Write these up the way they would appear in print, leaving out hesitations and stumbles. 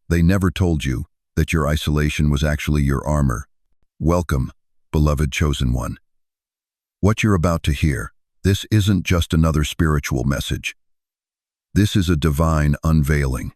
They never told you that your isolation was actually your armor. Welcome, beloved chosen one. What you're about to hear, this isn't just another spiritual message. This is a divine unveiling,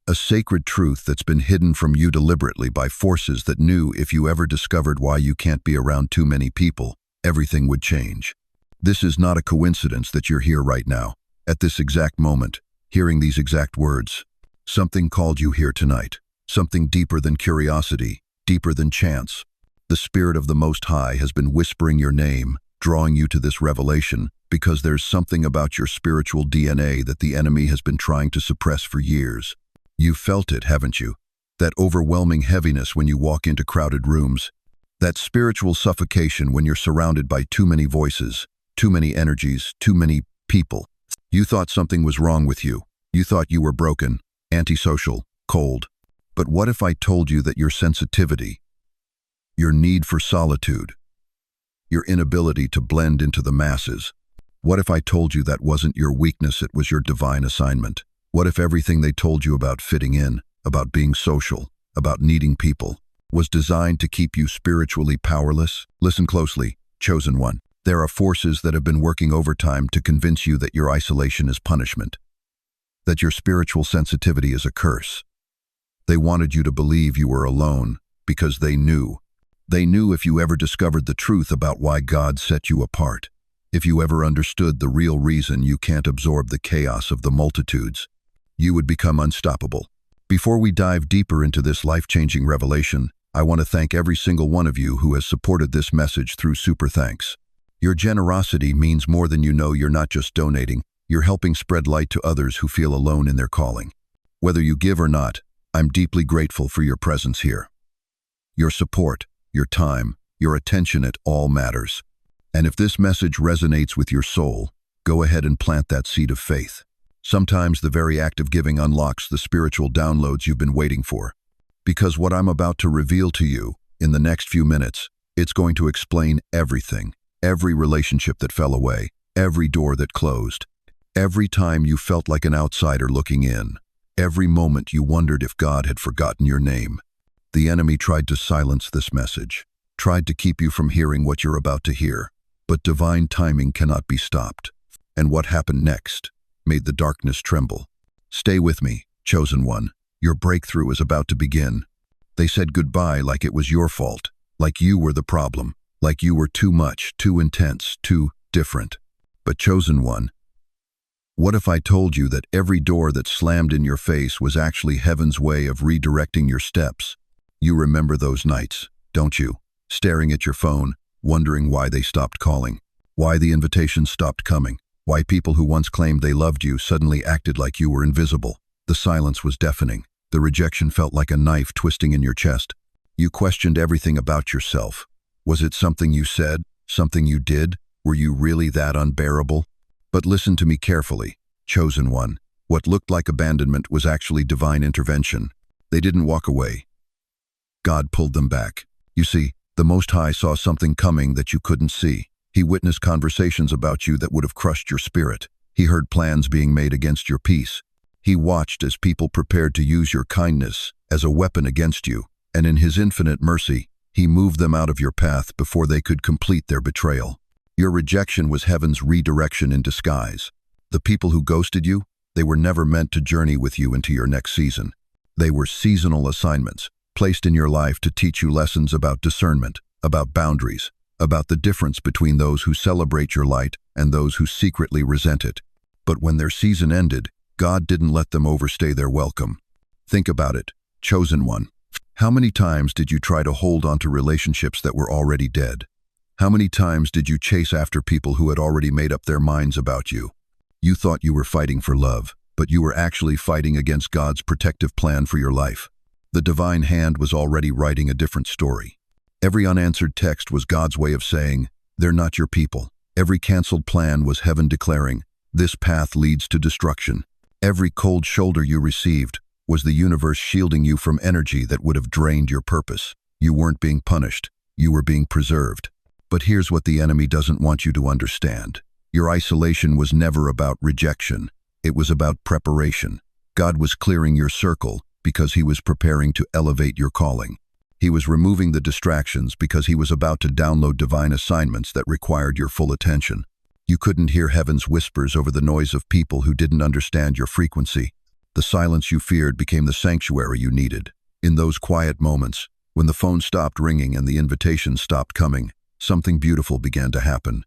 a sacred truth that's been hidden from you deliberately by forces that knew if you ever discovered why you can't be around too many people, everything would change. This is not a coincidence that you're here right now, at this exact moment, hearing these exact words. Something called you here tonight, something deeper than curiosity, deeper than chance. The Spirit of the Most High has been whispering your name, drawing you to this revelation, because there's something about your spiritual DNA that the enemy has been trying to suppress for years. You've felt it, haven't you? That overwhelming heaviness when you walk into crowded rooms. That spiritual suffocation when you're surrounded by too many voices, too many energies, too many people. You thought something was wrong with you. You thought you were broken, antisocial, cold. But what if I told you that your sensitivity, your need for solitude, your inability to blend into the masses, what if I told you that wasn't your weakness, it was your divine assignment? What if everything they told you about fitting in, about being social, about needing people, was designed to keep you spiritually powerless? Listen closely, chosen one. There are forces that have been working overtime to convince you that your isolation is punishment, that your spiritual sensitivity is a curse. They wanted you to believe you were alone because they knew. They knew if you ever discovered the truth about why God set you apart, if you ever understood the real reason you can't absorb the chaos of the multitudes, you would become unstoppable. Before we dive deeper into this life-changing revelation, I want to thank every single one of you who has supported this message through Super Thanks. Your generosity means more than you know. You're not just donating, you're helping spread light to others who feel alone in their calling. Whether you give or not, I'm deeply grateful for your presence here. Your support, your time, your attention, it all matters. And if this message resonates with your soul, go ahead and plant that seed of faith. Sometimes the very act of giving unlocks the spiritual downloads you've been waiting for. Because what I'm about to reveal to you in the next few minutes, it's going to explain everything, every relationship that fell away, every door that closed, every time you felt like an outsider looking in, every moment you wondered if God had forgotten your name. The enemy tried to silence this message, tried to keep you from hearing what you're about to hear. But divine timing cannot be stopped. And what happened next made the darkness tremble. Stay with me, chosen one. Your breakthrough is about to begin. They said goodbye like it was your fault, like you were the problem, like you were too much, too intense, too different. But chosen one, what if I told you that every door that slammed in your face was actually heaven's way of redirecting your steps? You remember those nights, don't you? Staring at your phone, wondering why they stopped calling, why the invitations stopped coming, why people who once claimed they loved you suddenly acted like you were invisible. The silence was deafening. The rejection felt like a knife twisting in your chest. You questioned everything about yourself. Was it something you said, something you did? Were you really that unbearable? But listen to me carefully, chosen one. What looked like abandonment was actually divine intervention. They didn't walk away. God pulled them back. You see, the Most High saw something coming that you couldn't see. He witnessed conversations about you that would have crushed your spirit. He heard plans being made against your peace. He watched as people prepared to use your kindness as a weapon against you, and in His infinite mercy, He moved them out of your path before they could complete their betrayal. Your rejection was heaven's redirection in disguise. The people who ghosted you, they were never meant to journey with you into your next season. They were seasonal assignments, placed in your life to teach you lessons about discernment, about boundaries, about the difference between those who celebrate your light and those who secretly resent it. But when their season ended, God didn't let them overstay their welcome. Think about it, chosen one. How many times did you try to hold on to relationships that were already dead? How many times did you chase after people who had already made up their minds about you? You thought you were fighting for love, but you were actually fighting against God's protective plan for your life. The divine hand was already writing a different story. Every unanswered text was God's way of saying, they're not your people. Every canceled plan was heaven declaring, this path leads to destruction. Every cold shoulder you received was the universe shielding you from energy that would have drained your purpose. You weren't being punished, you were being preserved. But here's what the enemy doesn't want you to understand. Your isolation was never about rejection. It was about preparation. God was clearing your circle, because he was preparing to elevate your calling. He was removing the distractions because he was about to download divine assignments that required your full attention. You couldn't hear heaven's whispers over the noise of people who didn't understand your frequency. The silence you feared became the sanctuary you needed. In those quiet moments, when the phone stopped ringing and the invitations stopped coming, something beautiful began to happen.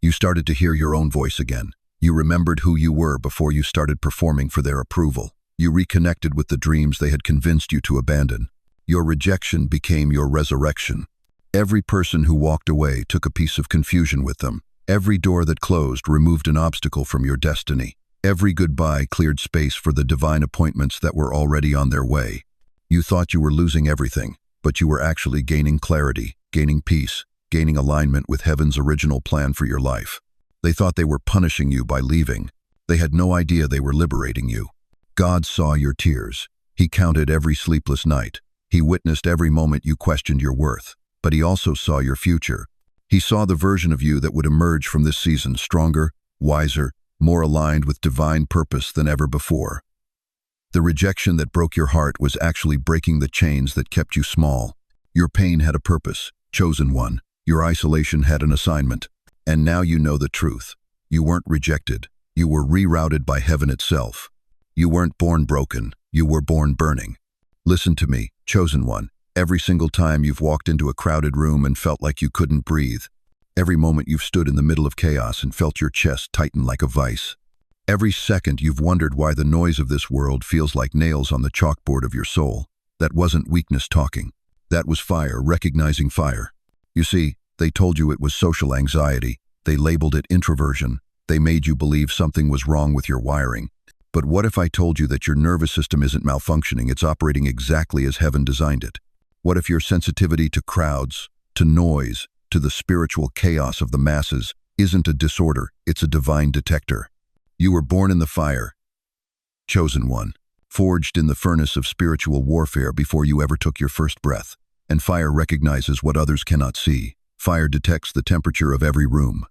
You started to hear your own voice again. You remembered who you were before you started performing for their approval. You reconnected with the dreams they had convinced you to abandon. Your rejection became your resurrection. Every person who walked away took a piece of confusion with them. Every door that closed removed an obstacle from your destiny. Every goodbye cleared space for the divine appointments that were already on their way. You thought you were losing everything, but you were actually gaining clarity, gaining peace, gaining alignment with heaven's original plan for your life. They thought they were punishing you by leaving. They had no idea they were liberating you. God saw your tears. He counted every sleepless night. He witnessed every moment you questioned your worth. But he also saw your future. He saw the version of you that would emerge from this season stronger, wiser, more aligned with divine purpose than ever before. The rejection that broke your heart was actually breaking the chains that kept you small. Your pain had a purpose, chosen one. Your isolation had an assignment. And now you know the truth. You weren't rejected. You were rerouted by heaven itself. You weren't born broken. You were born burning. Listen to me, chosen one. Every single time you've walked into a crowded room and felt like you couldn't breathe. Every moment you've stood in the middle of chaos and felt your chest tighten like a vice. Every second you've wondered why the noise of this world feels like nails on the chalkboard of your soul. That wasn't weakness talking. That was fire recognizing fire. You see, they told you it was social anxiety. They labeled it introversion. They made you believe something was wrong with your wiring. But what if I told you that your nervous system isn't malfunctioning, it's operating exactly as heaven designed it? What if your sensitivity to crowds, to noise, to the spiritual chaos of the masses isn't a disorder, it's a divine detector? You were born in the fire, chosen one, forged in the furnace of spiritual warfare before you ever took your first breath. And fire recognizes what others cannot see. Fire detects the temperature of every room.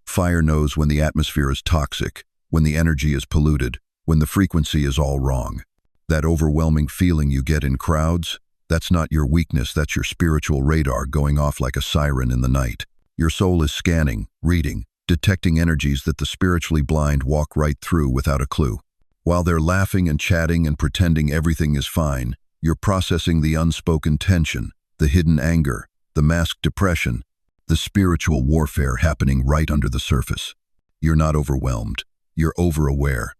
Fire knows when the atmosphere is toxic, when the energy is polluted, when the frequency is all wrong. That overwhelming feeling you get in crowds, that's not your weakness, that's your spiritual radar going off like a siren in the night. Your soul is scanning, reading, detecting energies that the spiritually blind walk right through without a clue. While they're laughing and chatting and pretending everything is fine, you're processing the unspoken tension, the hidden anger, the masked depression, the spiritual warfare happening right under the surface. You're not overwhelmed. You're over-aware.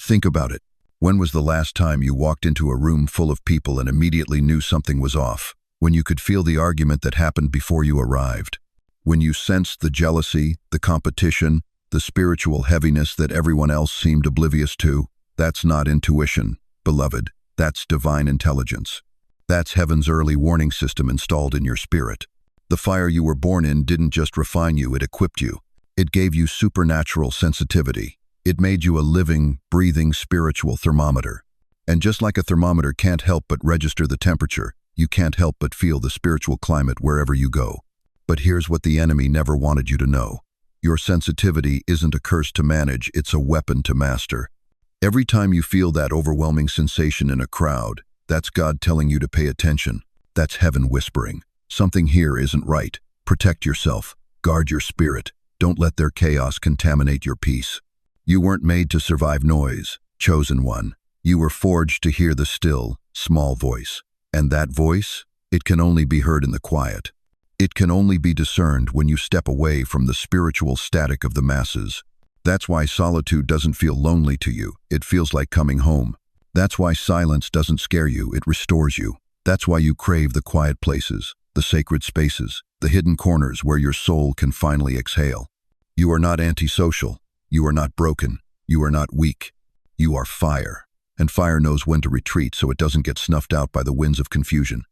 Think about it. When was the last time you walked into a room full of people and immediately knew something was off? When you could feel the argument that happened before you arrived? When you sensed the jealousy, the competition, the spiritual heaviness that everyone else seemed oblivious to? That's not intuition, beloved. That's divine intelligence. That's heaven's early warning system installed in your spirit. The fire you were born in didn't just refine you, it equipped you. It gave you supernatural sensitivity. It made you a living, breathing spiritual thermometer. And just like a thermometer can't help but register the temperature, you can't help but feel the spiritual climate wherever you go. But here's what the enemy never wanted you to know. Your sensitivity isn't a curse to manage, it's a weapon to master. Every time you feel that overwhelming sensation in a crowd, that's God telling you to pay attention. That's heaven whispering. Something here isn't right. Protect yourself. Guard your spirit. Don't let their chaos contaminate your peace. You weren't made to survive noise, chosen one. You were forged to hear the still, small voice. And that voice, it can only be heard in the quiet. It can only be discerned when you step away from the spiritual static of the masses. That's why solitude doesn't feel lonely to you. It feels like coming home. That's why silence doesn't scare you, it restores you. That's why you crave the quiet places, the sacred spaces, the hidden corners where your soul can finally exhale. You are not antisocial. You are not broken. You are not weak. You are fire. And fire knows when to retreat so it doesn't get snuffed out by the winds of confusion.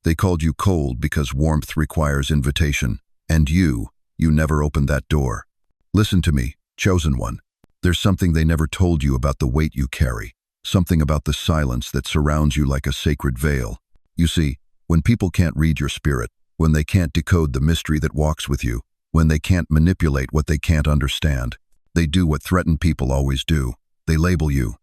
They called you cold because warmth requires invitation. And you never opened that door. Listen to me, chosen one. There's something they never told you about the weight you carry. Something about the silence that surrounds you like a sacred veil. You see, when people can't read your spirit, when they can't decode the mystery that walks with you, when they can't manipulate what they can't understand, they do what threatened people always do. They label you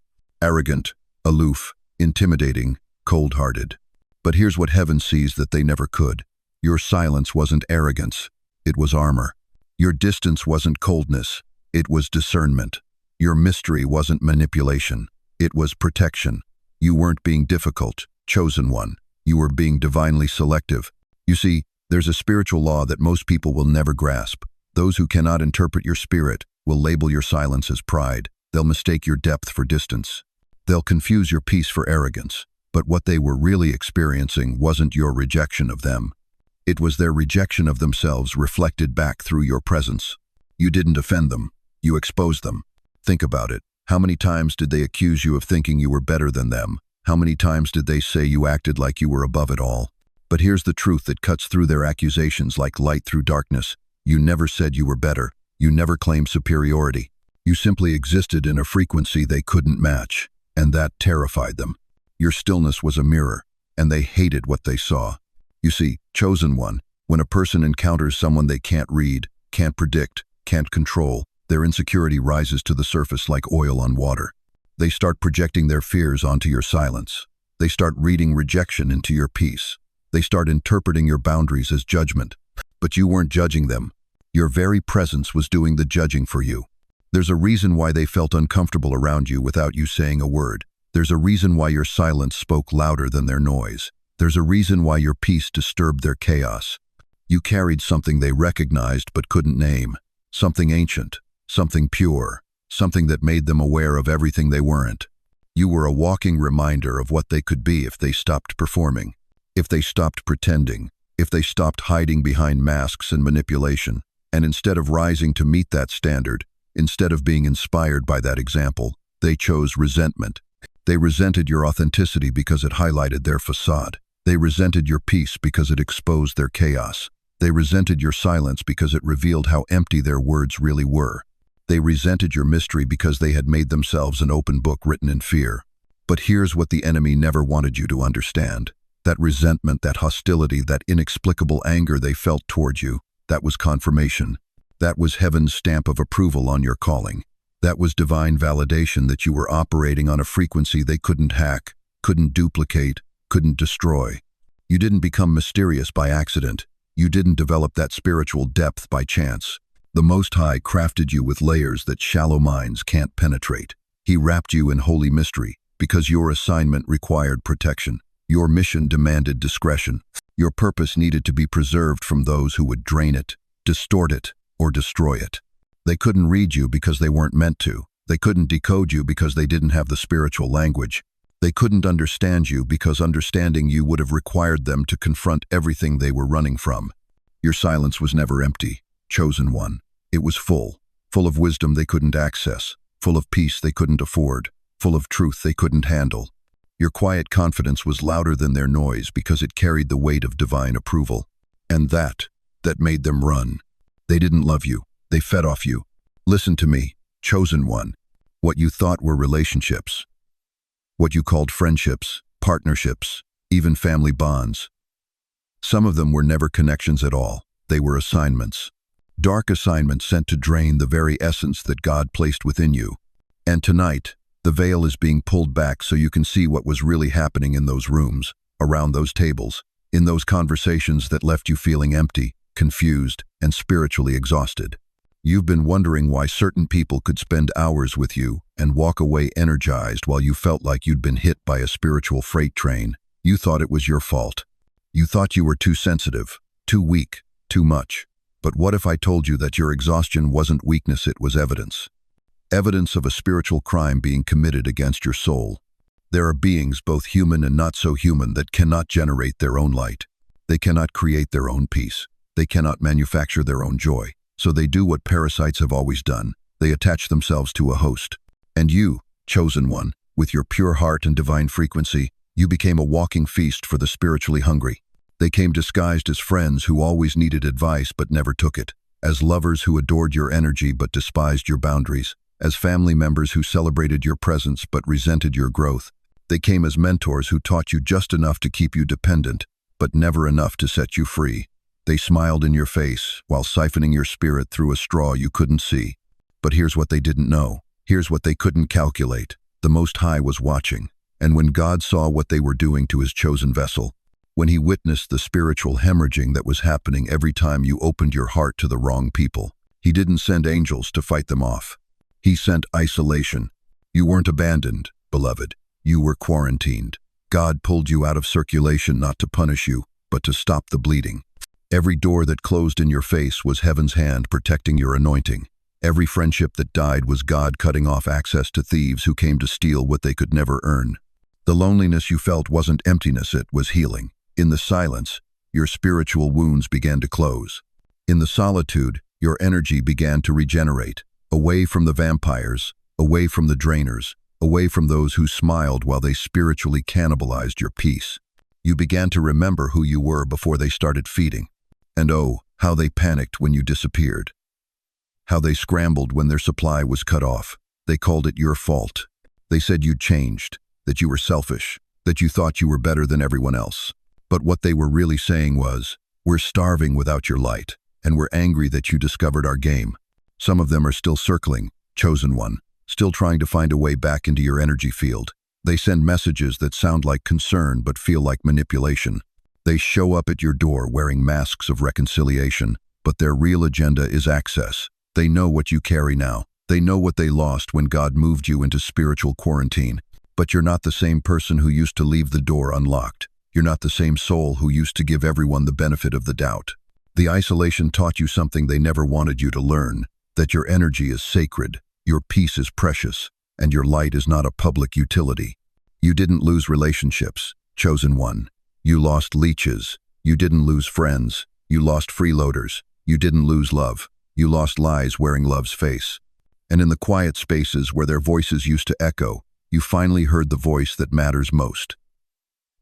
arrogant, aloof, intimidating, cold-hearted. But here's what heaven sees that they never could. Your silence wasn't arrogance, it was armor. Your distance wasn't coldness, it was discernment. Your mystery wasn't manipulation, it was protection. You weren't being difficult, chosen one. You were being divinely selective. You see, there's a spiritual law that most people will never grasp. Those who cannot interpret your spirit will label your silence as pride. They'll mistake your depth for distance. They'll confuse your peace for arrogance. But what they were really experiencing wasn't your rejection of them. It was their rejection of themselves reflected back through your presence. You didn't offend them. You exposed them. Think about it. How many times did they accuse you of thinking you were better than them? How many times did they say you acted like you were above it all? But here's the truth that cuts through their accusations like light through darkness. You never said you were better. You never claimed superiority. You simply existed in a frequency they couldn't match, and that terrified them. Your stillness was a mirror, and they hated what they saw. You see, chosen one, when a person encounters someone they can't read, can't predict, can't control, their insecurity rises to the surface like oil on water. They start projecting their fears onto your silence. They start reading rejection into your peace. They start interpreting your boundaries as judgment. But you weren't judging them. Your very presence was doing the judging for you. There's a reason why they felt uncomfortable around you without you saying a word. There's a reason why your silence spoke louder than their noise. There's a reason why your peace disturbed their chaos. You carried something they recognized but couldn't name. Something ancient, something pure, something that made them aware of everything they weren't. You were a walking reminder of what they could be if they stopped performing, if they stopped pretending, if they stopped hiding behind masks and manipulation. And instead of rising to meet that standard, instead of being inspired by that example, they chose resentment. They resented your authenticity because it highlighted their facade. They resented your peace because it exposed their chaos. They resented your silence because it revealed how empty their words really were. They resented your mystery because they had made themselves an open book written in fear. But here's what the enemy never wanted you to understand. That resentment, that hostility, that inexplicable anger they felt towards you, that was confirmation. That was heaven's stamp of approval on your calling. That was divine validation that you were operating on a frequency they couldn't hack, couldn't duplicate, couldn't destroy. You didn't become mysterious by accident. You didn't develop that spiritual depth by chance. The Most High crafted you with layers that shallow minds can't penetrate. He wrapped you in holy mystery because your assignment required protection. Your mission demanded discretion. Your purpose needed to be preserved from those who would drain it, distort it, or destroy it. They couldn't read you because they weren't meant to. They couldn't decode you because they didn't have the spiritual language. They couldn't understand you because understanding you would have required them to confront everything they were running from. Your silence was never empty, chosen one. It was full of wisdom they couldn't access, full of peace they couldn't afford, full of truth they couldn't handle. Your quiet confidence was louder than their noise because it carried the weight of divine approval. And that made them run. They didn't love you. They fed off you. Listen to me, chosen one. What you thought were relationships, what you called friendships, partnerships, even family bonds. Some of them were never connections at all. They were assignments. Dark assignments sent to drain the very essence that God placed within you. And tonight, the veil is being pulled back so you can see what was really happening in those rooms, around those tables, in those conversations that left you feeling empty, confused, and spiritually exhausted. You've been wondering why certain people could spend hours with you and walk away energized while you felt like you'd been hit by a spiritual freight train. You thought it was your fault. You thought you were too sensitive, too weak, too much. But what if I told you that your exhaustion wasn't weakness, it was evidence? Evidence of a spiritual crime being committed against your soul. There are beings, both human and not so human, that cannot generate their own light. They cannot create their own peace. They cannot manufacture their own joy. So they do what parasites have always done. They attach themselves to a host. And you, chosen one, with your pure heart and divine frequency, you became a walking feast for the spiritually hungry. They came disguised as friends who always needed advice but never took it, as lovers who adored your energy but despised your boundaries, as family members who celebrated your presence but resented your growth. They came as mentors who taught you just enough to keep you dependent, but never enough to set you free. They smiled in your face while siphoning your spirit through a straw you couldn't see. But here's what they didn't know. Here's what they couldn't calculate. The Most High was watching. And when God saw what they were doing to his chosen vessel, when he witnessed the spiritual hemorrhaging that was happening every time you opened your heart to the wrong people, he didn't send angels to fight them off. He sent isolation. You weren't abandoned, beloved. You were quarantined. God pulled you out of circulation not to punish you, but to stop the bleeding. Every door that closed in your face was heaven's hand protecting your anointing. Every friendship that died was God cutting off access to thieves who came to steal what they could never earn. The loneliness you felt wasn't emptiness, it was healing. In the silence, your spiritual wounds began to close. In the solitude, your energy began to regenerate, away from the vampires, away from the drainers, away from those who smiled while they spiritually cannibalized your peace. You began to remember who you were before they started feeding. And oh, how they panicked when you disappeared. How they scrambled when their supply was cut off. They called it your fault. They said you'd changed, that you were selfish, that you thought you were better than everyone else. But what they were really saying was, we're starving without your light, and we're angry that you discovered our game. Some of them are still circling, chosen one, still trying to find a way back into your energy field. They send messages that sound like concern but feel like manipulation. They show up at your door wearing masks of reconciliation, but their real agenda is access. They know what you carry now. They know what they lost when God moved you into spiritual quarantine. But you're not the same person who used to leave the door unlocked. You're not the same soul who used to give everyone the benefit of the doubt. The isolation taught you something they never wanted you to learn, that your energy is sacred, your peace is precious, and your light is not a public utility. You didn't lose relationships, chosen one. You lost leeches. You didn't lose friends. You lost freeloaders. You didn't lose love. You lost lies wearing love's face. And in the quiet spaces where their voices used to echo, you finally heard the voice that matters most.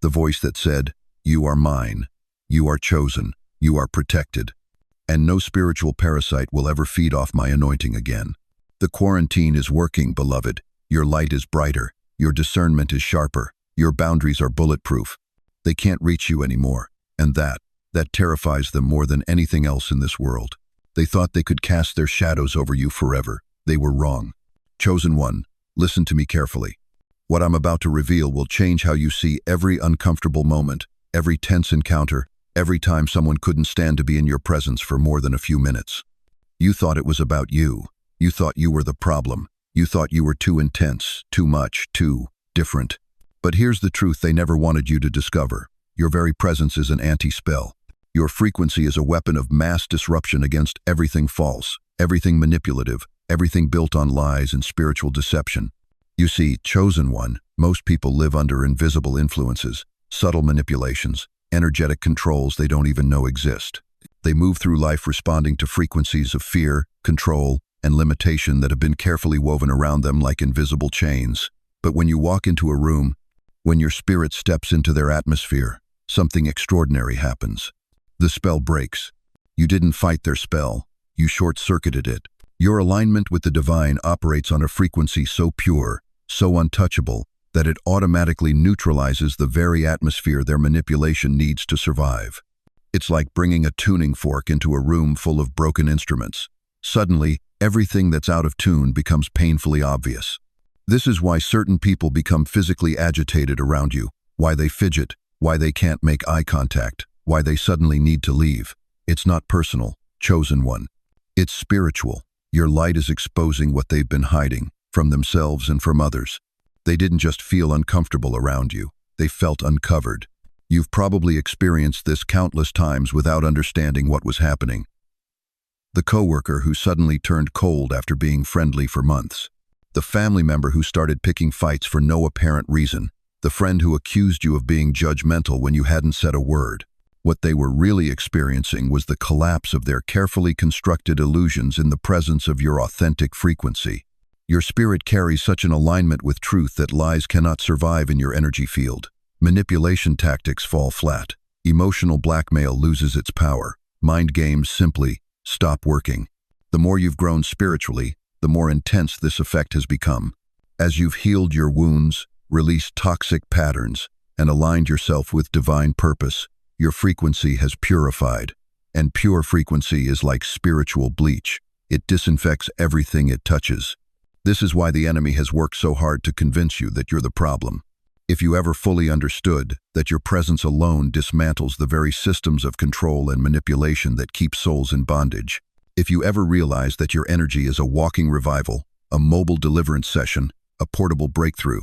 The voice that said, you are mine. You are chosen. You are protected. And no spiritual parasite will ever feed off my anointing again. The quarantine is working, beloved. Your light is brighter. Your discernment is sharper. Your boundaries are bulletproof. They can't reach you anymore. And that terrifies them more than anything else in this world. They thought they could cast their shadows over you forever. They were wrong. Chosen one, listen to me carefully. What I'm about to reveal will change how you see every uncomfortable moment, every tense encounter, every time someone couldn't stand to be in your presence for more than a few minutes. You thought it was about you. You thought you were the problem. You thought you were too intense, too much, too different. But here's the truth they never wanted you to discover. Your very presence is an anti-spell. Your frequency is a weapon of mass disruption against everything false, everything manipulative, everything built on lies and spiritual deception. You see, chosen one, most people live under invisible influences, subtle manipulations, energetic controls they don't even know exist. They move through life responding to frequencies of fear, control, and limitation that have been carefully woven around them like invisible chains. But when you walk into a room, when your spirit steps into their atmosphere, something extraordinary happens. The spell breaks. You didn't fight their spell. You short-circuited it. Your alignment with the divine operates on a frequency so pure, so untouchable, that it automatically neutralizes the very atmosphere their manipulation needs to survive. It's like bringing a tuning fork into a room full of broken instruments. Suddenly, everything that's out of tune becomes painfully obvious. This is why certain people become physically agitated around you, why they fidget, why they can't make eye contact, why they suddenly need to leave. It's not personal, chosen one. It's spiritual. Your light is exposing what they've been hiding, from themselves and from others. They didn't just feel uncomfortable around you, they felt uncovered. You've probably experienced this countless times without understanding what was happening. The coworker who suddenly turned cold after being friendly for months. The family member who started picking fights for no apparent reason. The friend who accused you of being judgmental when you hadn't said a word. What they were really experiencing was the collapse of their carefully constructed illusions in the presence of your authentic frequency. Your spirit carries such an alignment with truth that lies cannot survive in your energy field. Manipulation tactics fall flat. Emotional blackmail loses its power. Mind games simply stop working. The more you've grown spiritually, the more intense this effect has become. As you've healed your wounds, released toxic patterns, and aligned yourself with divine purpose, your frequency has purified. And pure frequency is like spiritual bleach. It disinfects everything it touches. This is why the enemy has worked so hard to convince you that you're the problem. If you ever fully understood that your presence alone dismantles the very systems of control and manipulation that keep souls in bondage, if you ever realized that your energy is a walking revival, a mobile deliverance session, a portable breakthrough,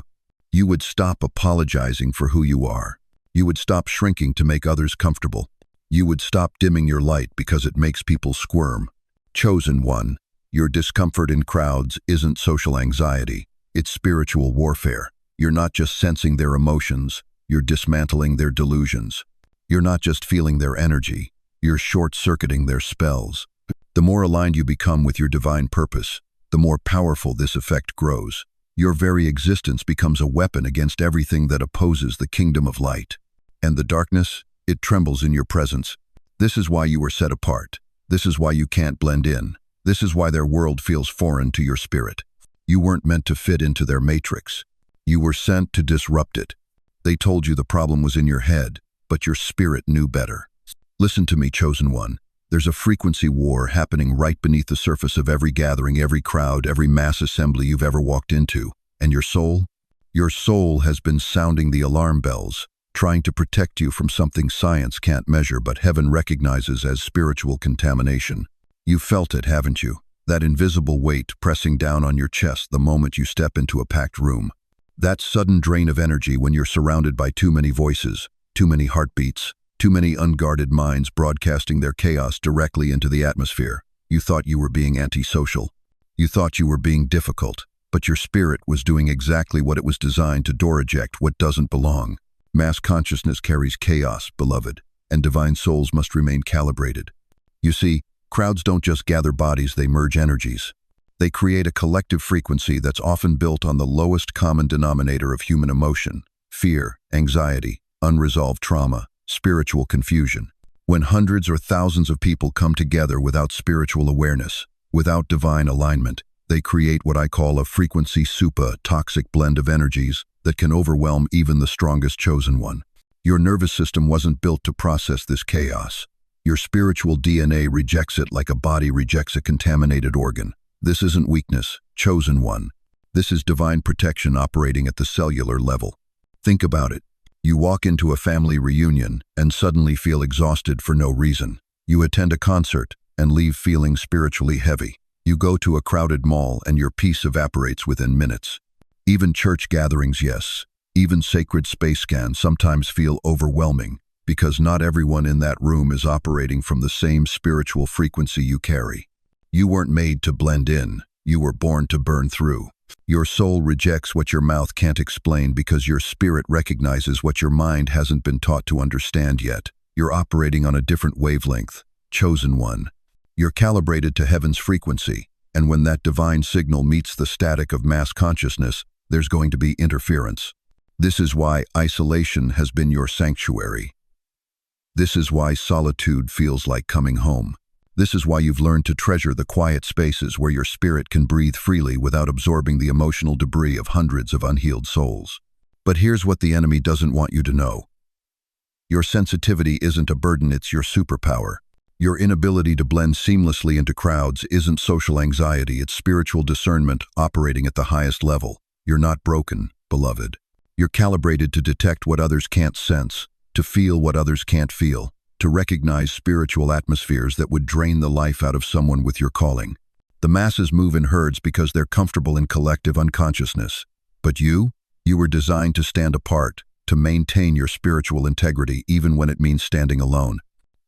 you would stop apologizing for who you are. You would stop shrinking to make others comfortable. You would stop dimming your light because it makes people squirm. Chosen one, your discomfort in crowds isn't social anxiety, it's spiritual warfare. You're not just sensing their emotions, you're dismantling their delusions. You're not just feeling their energy, you're short-circuiting their spells. The more aligned you become with your divine purpose, the more powerful this effect grows. Your very existence becomes a weapon against everything that opposes the kingdom of light. And the darkness, it trembles in your presence. This is why you were set apart. This is why you can't blend in. This is why their world feels foreign to your spirit. You weren't meant to fit into their matrix. You were sent to disrupt it. They told you the problem was in your head, but your spirit knew better. Listen to me, chosen one. There's a frequency war happening right beneath the surface of every gathering, every crowd, every mass assembly you've ever walked into. And your soul? Your soul has been sounding the alarm bells, trying to protect you from something science can't measure but heaven recognizes as spiritual contamination. You felt it, haven't you? That invisible weight pressing down on your chest the moment you step into a packed room. That sudden drain of energy when you're surrounded by too many voices, too many heartbeats, too many unguarded minds broadcasting their chaos directly into the atmosphere. You thought you were being antisocial. You thought you were being difficult, but your spirit was doing exactly what it was designed to door eject what doesn't belong. Mass consciousness carries chaos, beloved, and divine souls must remain calibrated. You see, crowds don't just gather bodies, they merge energies. They create a collective frequency that's often built on the lowest common denominator of human emotion: fear, anxiety, unresolved trauma, spiritual confusion. When hundreds or thousands of people come together without spiritual awareness, without divine alignment, they create what I call a frequency soup, a toxic blend of energies that can overwhelm even the strongest chosen one. Your nervous system wasn't built to process this chaos. Your spiritual DNA rejects it like a body rejects a contaminated organ. This isn't weakness, chosen one. This is divine protection operating at the cellular level. Think about it. You walk into a family reunion and suddenly feel exhausted for no reason. You attend a concert and leave feeling spiritually heavy. You go to a crowded mall and your peace evaporates within minutes. Even church gatherings, yes, even sacred space scans sometimes feel overwhelming because not everyone in that room is operating from the same spiritual frequency you carry. You weren't made to blend in, you were born to burn through. Your soul rejects what your mouth can't explain because your spirit recognizes what your mind hasn't been taught to understand yet. You're operating on a different wavelength, chosen one. You're calibrated to heaven's frequency, and when that divine signal meets the static of mass consciousness, there's going to be interference. This is why isolation has been your sanctuary. This is why solitude feels like coming home. This is why you've learned to treasure the quiet spaces where your spirit can breathe freely without absorbing the emotional debris of hundreds of unhealed souls. But here's what the enemy doesn't want you to know. Your sensitivity isn't a burden, it's your superpower. Your inability to blend seamlessly into crowds isn't social anxiety, it's spiritual discernment operating at the highest level. You're not broken, beloved. You're calibrated to detect what others can't sense, to feel what others can't feel, to recognize spiritual atmospheres that would drain the life out of someone with your calling. The masses move in herds because they're comfortable in collective unconsciousness. But you were designed to stand apart, to maintain your spiritual integrity even when it means standing alone.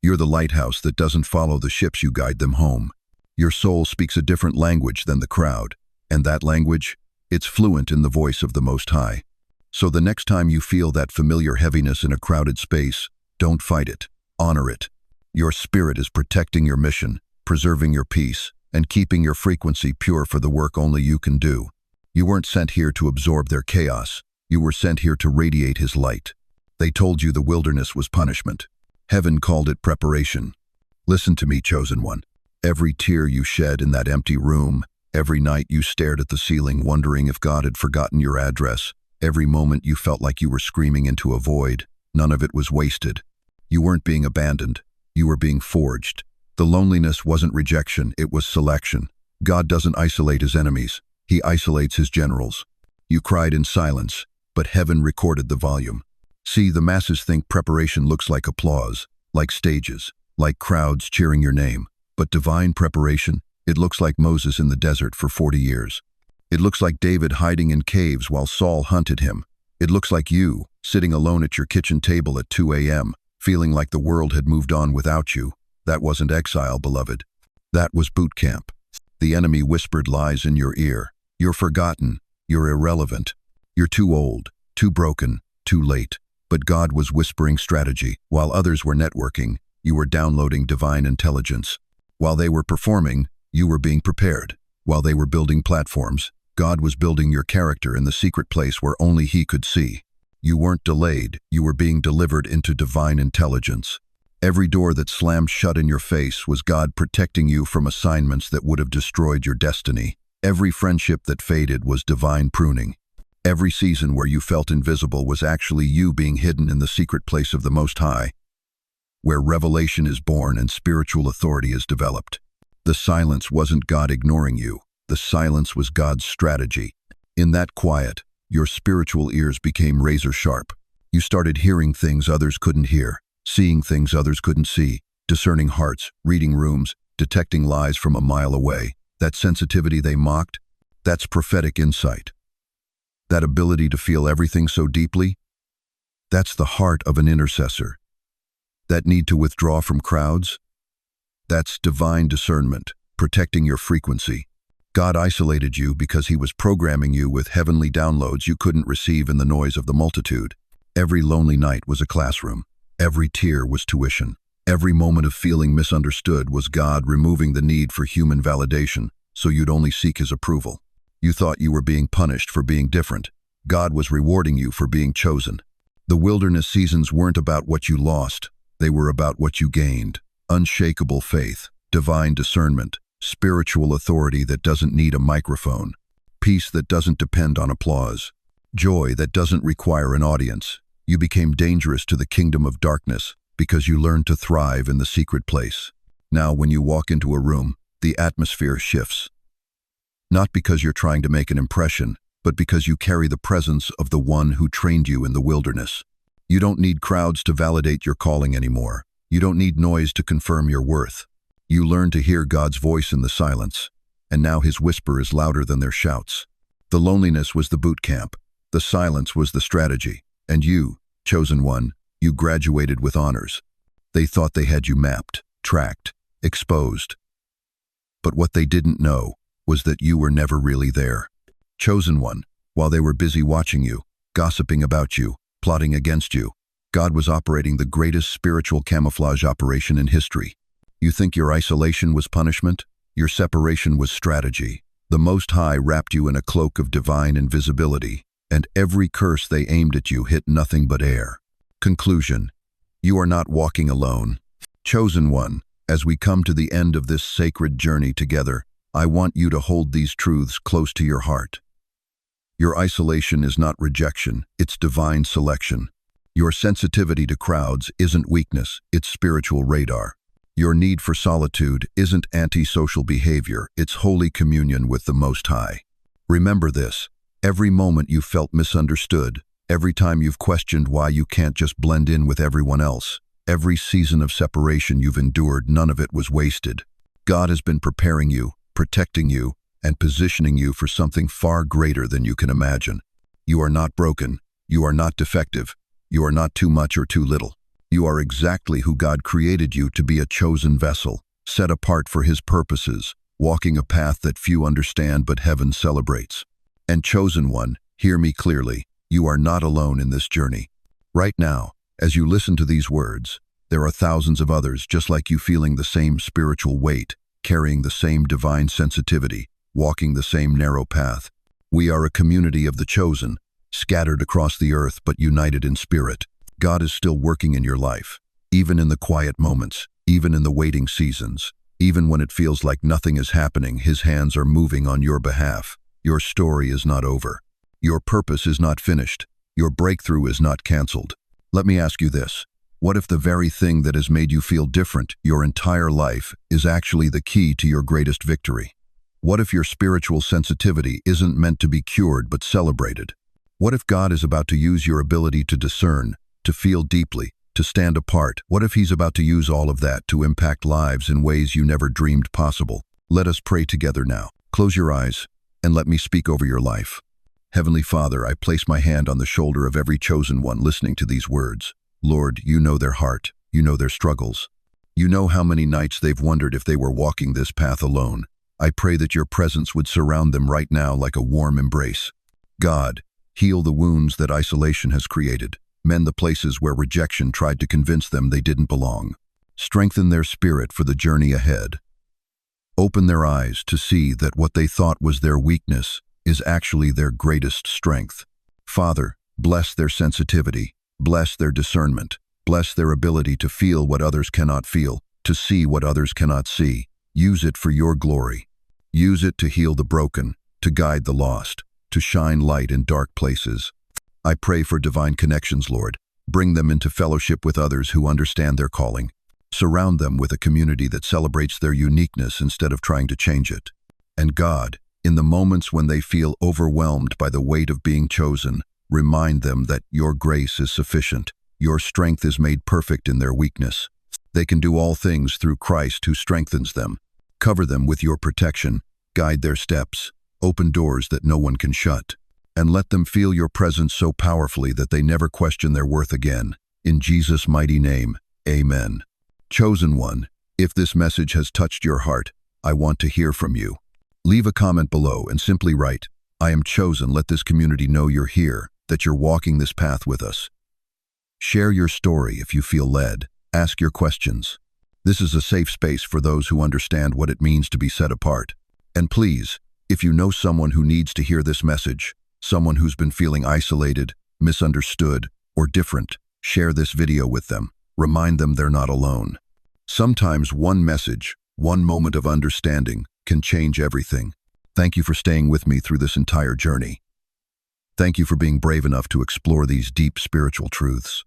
You're the lighthouse that doesn't follow the ships, you guide them home. Your soul speaks a different language than the crowd, and that language, it's fluent in the voice of the Most High. So the next time you feel that familiar heaviness in a crowded space, don't fight it. Honor it. Your spirit is protecting your mission, preserving your peace, and keeping your frequency pure for the work only you can do. You weren't sent here to absorb their chaos. You were sent here to radiate His light. They told you the wilderness was punishment. Heaven called it preparation. Listen to me, chosen one. Every tear you shed in that empty room, every night you stared at the ceiling wondering if God had forgotten your address, every moment you felt like you were screaming into a void, none of it was wasted. You weren't being abandoned. You were being forged. The loneliness wasn't rejection, it was selection. God doesn't isolate His enemies. He isolates His generals. You cried in silence. but heaven recorded the volume. See, the masses think preparation looks like applause, like stages, like crowds cheering your name. But divine preparation, it looks like Moses in the desert for 40 years. It looks like David hiding in caves while Saul hunted him. It looks like you, sitting alone at your kitchen table at 2 a.m., feeling like the world had moved on without you. That wasn't exile, beloved. That was boot camp. The enemy whispered lies in your ear. You're forgotten. You're irrelevant. You're too old, too broken, too late. But God was whispering strategy. While others were networking, you were downloading divine intelligence. While they were performing, you were being prepared. While they were building platforms, God was building your character in the secret place where only He could see. You weren't delayed, you were being delivered into divine intelligence. Every door that slammed shut in your face was God protecting you from assignments that would have destroyed your destiny. Every friendship that faded was divine pruning. Every season where you felt invisible was actually you being hidden in the secret place of the Most High, where revelation is born and spiritual authority is developed. The silence wasn't God ignoring you. The silence was God's strategy. In that quiet, your spiritual ears became razor sharp. You started hearing things others couldn't hear, seeing things others couldn't see, discerning hearts, reading rooms, detecting lies from a mile away. That sensitivity they mocked, that's prophetic insight. That ability to feel everything so deeply, that's the heart of an intercessor. That need to withdraw from crowds, that's divine discernment, protecting your frequency. God isolated you because He was programming you with heavenly downloads you couldn't receive in the noise of the multitude. Every lonely night was a classroom. Every tear was tuition. Every moment of feeling misunderstood was God removing the need for human validation so you'd only seek His approval. You thought you were being punished for being different. God was rewarding you for being chosen. The wilderness seasons weren't about what you lost. They were about what you gained. Unshakable faith, divine discernment, spiritual authority that doesn't need a microphone, peace that doesn't depend on applause, joy that doesn't require an audience. You became dangerous to the kingdom of darkness because you learned to thrive in the secret place. Now when you walk into a room, the atmosphere shifts. Not because you're trying to make an impression, but because you carry the presence of the one who trained you in the wilderness. You don't need crowds to validate your calling anymore. You don't need noise to confirm your worth. You learn to hear God's voice in the silence, and now His whisper is louder than their shouts. The loneliness was the boot camp. The silence was the strategy. And you, chosen one, you graduated with honors. They thought they had you mapped, tracked, exposed. But what they didn't know was that you were never really there. Chosen one, while they were busy watching you, gossiping about you, plotting against you, God was operating the greatest spiritual camouflage operation in history. You think your isolation was punishment? Your separation was strategy. The Most High wrapped you in a cloak of divine invisibility, and every curse they aimed at you hit nothing but air. Conclusion: you are not walking alone. Chosen one, as we come to the end of this sacred journey together, I want you to hold these truths close to your heart. Your isolation is not rejection, it's divine selection. Your sensitivity to crowds isn't weakness, it's spiritual radar. Your need for solitude isn't antisocial behavior, it's holy communion with the Most High. Remember this: every moment you felt misunderstood, every time you've questioned why you can't just blend in with everyone else, every season of separation you've endured, none of it was wasted. God has been preparing you, protecting you, and positioning you for something far greater than you can imagine. You are not broken. You are not defective. You are not too much or too little. You are exactly who God created you to be, a chosen vessel, set apart for His purposes, walking a path that few understand but heaven celebrates. And chosen one, hear me clearly, you are not alone in this journey. Right now, as you listen to these words, there are thousands of others just like you, feeling the same spiritual weight, carrying the same divine sensitivity, walking the same narrow path. We are a community of the chosen, scattered across the earth but united in spirit. God is still working in your life, even in the quiet moments, even in the waiting seasons, even when it feels like nothing is happening. His hands are moving on your behalf. Your story is not over. Your purpose is not finished. Your breakthrough is not canceled. Let me ask you this: what if the very thing that has made you feel different your entire life is actually the key to your greatest victory? What if your spiritual sensitivity isn't meant to be cured but celebrated? What if God is about to use your ability to discern, to feel deeply, to stand apart? What if He's about to use all of that to impact lives in ways you never dreamed possible? Let us pray together now. Close your eyes and let me speak over your life. Heavenly Father, I place my hand on the shoulder of every chosen one listening to these words. Lord, you know their heart. You know their struggles. You know how many nights they've wondered if they were walking this path alone. I pray that your presence would surround them right now like a warm embrace. God, heal the wounds that isolation has created. Mend the places where rejection tried to convince them they didn't belong. Strengthen their spirit for the journey ahead. Open their eyes to see that what they thought was their weakness is actually their greatest strength. Father, bless their sensitivity, bless their discernment, bless their ability to feel what others cannot feel, to see what others cannot see. Use it for your glory. Use it to heal the broken, to guide the lost, to shine light in dark places. I pray for divine connections, Lord. Bring them into fellowship with others who understand their calling. Surround them with a community that celebrates their uniqueness instead of trying to change it. And God, in the moments when they feel overwhelmed by the weight of being chosen, remind them that your grace is sufficient. Your strength is made perfect in their weakness. They can do all things through Christ who strengthens them. Cover them with your protection, guide their steps, open doors that no one can shut, and let them feel your presence so powerfully that they never question their worth again. In Jesus' mighty name, amen. Chosen one, if this message has touched your heart, I want to hear from you. Leave a comment below and simply write, I am chosen. Let this community know you're here, that you're walking this path with us. Share your story if you feel led. Ask your questions. This is a safe space for those who understand what it means to be set apart. And please, if you know someone who needs to hear this message, someone who's been feeling isolated, misunderstood, or different, share this video with them. Remind them they're not alone. Sometimes one message, one moment of understanding, can change everything. Thank you for staying with me through this entire journey. Thank you for being brave enough to explore these deep spiritual truths.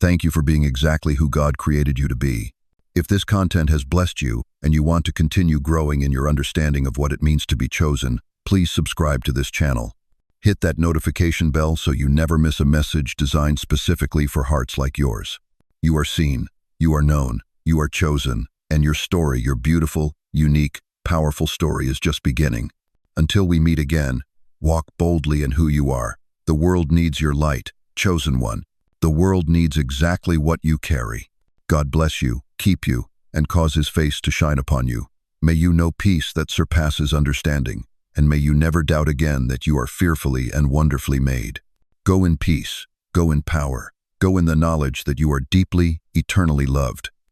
Thank you for being exactly who God created you to be. If this content has blessed you and you want to continue growing in your understanding of what it means to be chosen, please subscribe to this channel. Hit that notification bell so you never miss a message designed specifically for hearts like yours. You are seen, you are known, you are chosen, and your story, your beautiful, unique, powerful story is just beginning. Until we meet again, walk boldly in who you are. The world needs your light, chosen one. The world needs exactly what you carry. God bless you, keep you, and cause His face to shine upon you. May you know peace that surpasses understanding, and may you never doubt again that you are fearfully and wonderfully made. Go in peace, go in power, go in the knowledge that you are deeply, eternally loved.